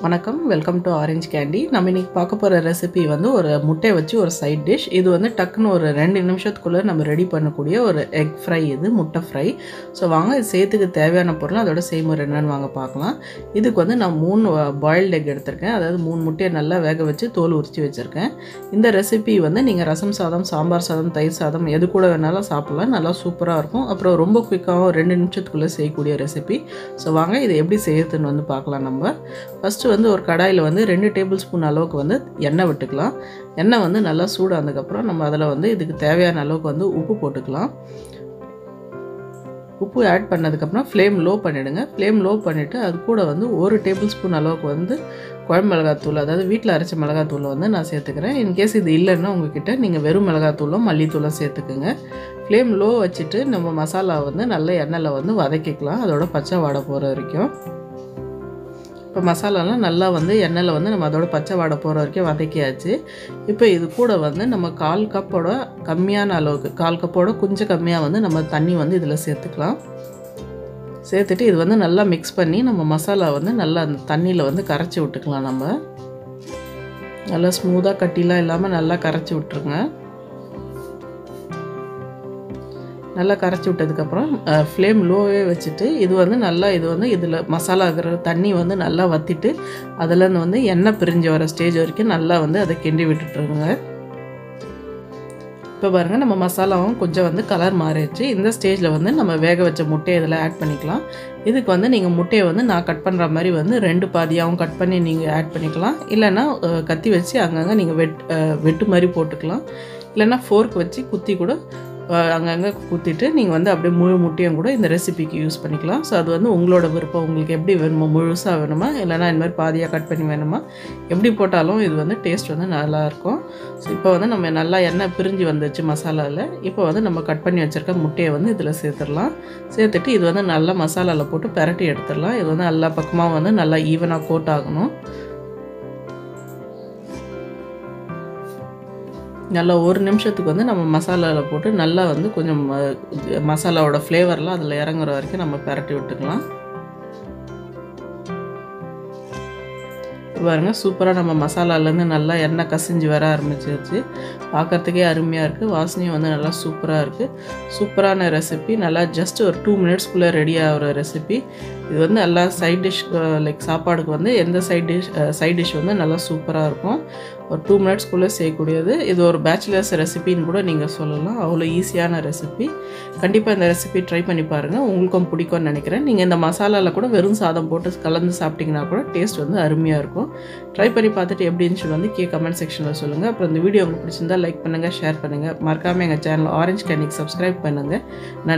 வணக்கம் welcome to orange candy. நம்ம இன்னைக்கு பார்க்க போகிற ரெசிபி வந்து ஒரு முட்டை வச்சு ஒரு சைட் டிஷ். இது வந்து டக்குன்னு ஒரு 2 நிமிஷத்துக்குள்ளே நம்ம ரெடி பண்ணக்கூடிய ஒரு எக் ஃப்ரை, இது முட்டை ஃப்ரை. ஸோ வாங்க இது செய்யறதுக்கு தேவையான பொருள் அதோட செய்முறை என்னன்னு வாங்க பார்க்கலாம். இதுக்கு வந்து நான் 3 பாயில்டு எக் எடுத்திருக்கேன். அதாவது 3 முட்டையை நல்லா வேக வச்சு தோல் உரித்து வச்சுருக்கேன். இந்த ரெசிபி வந்து நீங்கள் ரசம் சாதம், சாம்பார் சாதம், தயிர் சாதம் எது கூட வேணாலும் சாப்பிட்லாம். நல்லா சூப்பராக இருக்கும். அப்புறம் ரொம்ப குயிக்காகவும் 2 நிமிஷத்துக்குள்ளே செய்யக்கூடிய ரெசிபி. ஸோ வாங்க இதை எப்படி செய்யறதுன்னு வந்து பார்க்கலாம். நம்ம ஃபஸ்ட்டு வந்து ஒரு கடாயில் வந்து 2 டேபிள் ஸ்பூன் அளவுக்கு வந்து எண்ணெய் விட்டுக்கலாம். எண்ணெய் வந்து நல்லா சூடானதுக்கப்புறம் நம்ம அதில் வந்து இதுக்கு தேவையான அளவுக்கு வந்து உப்பு போட்டுக்கலாம். உப்பு ஆட் பண்ணதுக்கப்புறம் ஃப்ளேம் லோ பண்ணிவிடுங்க. ஃப்ளேம் லோ பண்ணிவிட்டு அது கூட வந்து 1 டேபிள் ஸ்பூன் அளவுக்கு வந்து குழம்பு மிளகாத்தூள், அதாவது வீட்டில் அரைச்ச மிளகாத்தூளை வந்து நான் சேர்த்துக்கிறேன். இன்கேஸ் இது இல்லைன்னா உங்ககிட்ட நீங்கள் வெறும் மிளகாத்தூளும் மல்லித்தூளும் சேர்த்துக்குங்க. ஃப்ளேம் லோ வச்சுட்டு நம்ம மசாலா வந்து நல்ல எண்ணெயில் வந்து வதக்கிக்கலாம், அதோட பச்சை வாடை போகிற வரைக்கும். இப்போ மசாலாலாம் நல்லா வந்து எண்ணெயில் வந்து நம்ம அதோட பச்சை வாடை போகிற வரைக்கும் வதக்கியாச்சு. இப்போ இது கூட வந்து நம்ம 1/4 கப்போட கம்மியான அளவுக்கு, 1/4 கப்போட கொஞ்சம் கம்மியாக வந்து நம்ம தண்ணி வந்து இதில் சேர்த்துக்கலாம். சேர்த்துட்டு இது வந்து நல்லா மிக்ஸ் பண்ணி நம்ம மசாலா வந்து நல்லா அந்த தண்ணியில் வந்து கரைச்சி விட்டுக்கலாம். நம்ம நல்லா ஸ்மூத்தாக கட்டிலாம் இல்லாமல் நல்லா கரைச்சி விட்டுருங்க. நல்லா கரைச்சி விட்டதுக்கப்புறம் ஃப்ளேம் லோவே வச்சுட்டு இது வந்து இதில் மசாலா இருக்கிற தண்ணி வந்து நல்லா வற்றிட்டு அதிலேருந்து வந்து எண்ணெய் பிரிஞ்சு வர ஸ்டேஜ் வரைக்கும் நல்லா வந்து அதை கிண்டி விட்டுட்டுருங்க. இப்போ பாருங்கள், நம்ம மசாலாவும் கொஞ்சம் வந்து கலர் மாறிடுச்சு. இந்த ஸ்டேஜில் வந்து நம்ம வேக வச்ச முட்டையை இதில் ஆட் பண்ணிக்கலாம். இதுக்கு வந்து நீங்கள் முட்டையை வந்து நான் கட் பண்ணுற மாதிரி வந்து 2 பாதியாகவும் கட் பண்ணி நீங்கள் ஆட் பண்ணிக்கலாம். இல்லைன்னா கத்தி வச்சு அங்கங்கே நீங்கள் வெட்டு மாதிரி போட்டுக்கலாம். இல்லைன்னா ஃபோர்க் வச்சு குத்தி கூட அங்கங்கே குத்திட்டு நீங்கள் வந்து அப்படியே முழு முட்டையும் கூட இந்த ரெசிபிக்கு யூஸ் பண்ணிக்கலாம். ஸோ அது வந்து உங்களோட விருப்பம், உங்களுக்கு எப்படி வேணுமோ, முழுசாக வேணுமா இல்லைனா இந்த மாதிரி பாதியாக கட் பண்ணி வேணுமா, எப்படி போட்டாலும் இது வந்து டேஸ்ட் வந்து நல்லாயிருக்கும். ஸோ இப்போ வந்து நம்ம நல்லா எண்ணெய் பிரிஞ்சு வந்துச்சு மசாலாவில். இப்போ வந்து நம்ம கட் பண்ணி வச்சுருக்க முட்டையை வந்து இதில் சேர்த்துடலாம். சேர்த்துட்டு இது வந்து நல்லா மசாலாவில் போட்டு பெரட்டி எடுத்துடலாம். இது வந்து எல்லா பக்கமாக வந்து நல்லா ஈவனாக கோட் ஆகணும். நல்லா 1 நிமிஷத்துக்கு வந்து நம்ம மசாலாவில் போட்டு நல்லா வந்து கொஞ்சம் மசாலாவோட ஃப்ளேவர்லாம் அதில் இறங்குற வரைக்கும் நம்ம பெரட்டி விட்டுக்கலாம். பாருங்க, சூப்பராக நம்ம மசாலாலேருந்து நல்லா எண்ணெய் கசிஞ்சு வர ஆரம்பிச்சிருச்சு. பார்க்குறதுக்கே அருமையாக இருக்குது. வாசனையும் வந்து நல்லா சூப்பராக இருக்குது. சூப்பரான ரெசிபி. நல்லா ஜஸ்ட் ஒரு 2 மினிட்ஸ்க்குள்ளே ரெடி ஆகிற ரெசிபி. இது வந்து நல்லா சைட் டிஷ், லைக் சாப்பாடுக்கு வந்து எந்த சைட் டிஷ் வந்து நல்லா சூப்பராக இருக்கும். ஒரு 2 மினிட்ஸ்க்குள்ளே செய்யக்கூடியது. இது ஒரு பேச்சுலர்ஸ் ரெசிபின்னு கூட நீங்கள் சொல்லலாம். அவ்வளோ ஈஸியான ரெசிபி. கண்டிப்பாக இந்த ரெசிபி ட்ரை பண்ணி பாருங்கள், உங்களுக்கும் பிடிக்கும்னு நினைக்கிறேன். நீங்கள் இந்த மசாலாவில் கூட வெறும் சாதம் போட்டு கலந்து சாப்பிட்டிங்கன்னா கூட டேஸ்ட் வந்து அருமையாக இருக்கும். ட்ரை பண்ணி பார்த்துட்டு எப்படி இருந்துச்சு வந்து கமெண்ட் செக்ஷனில் சொல்லுங்கள். அப்புறம் இந்த வீடியோ உங்களுக்கு பிடிச்சிருந்தால் லைக் பண்ணுங்கள், ஷேர் பண்ணுங்கள். மறக்காமல் எங்கள் சேனல் ஆரஞ்சு கேண்டிக்கு சப்ஸ்கிரைப் பண்ணுங்கள். நன்றி.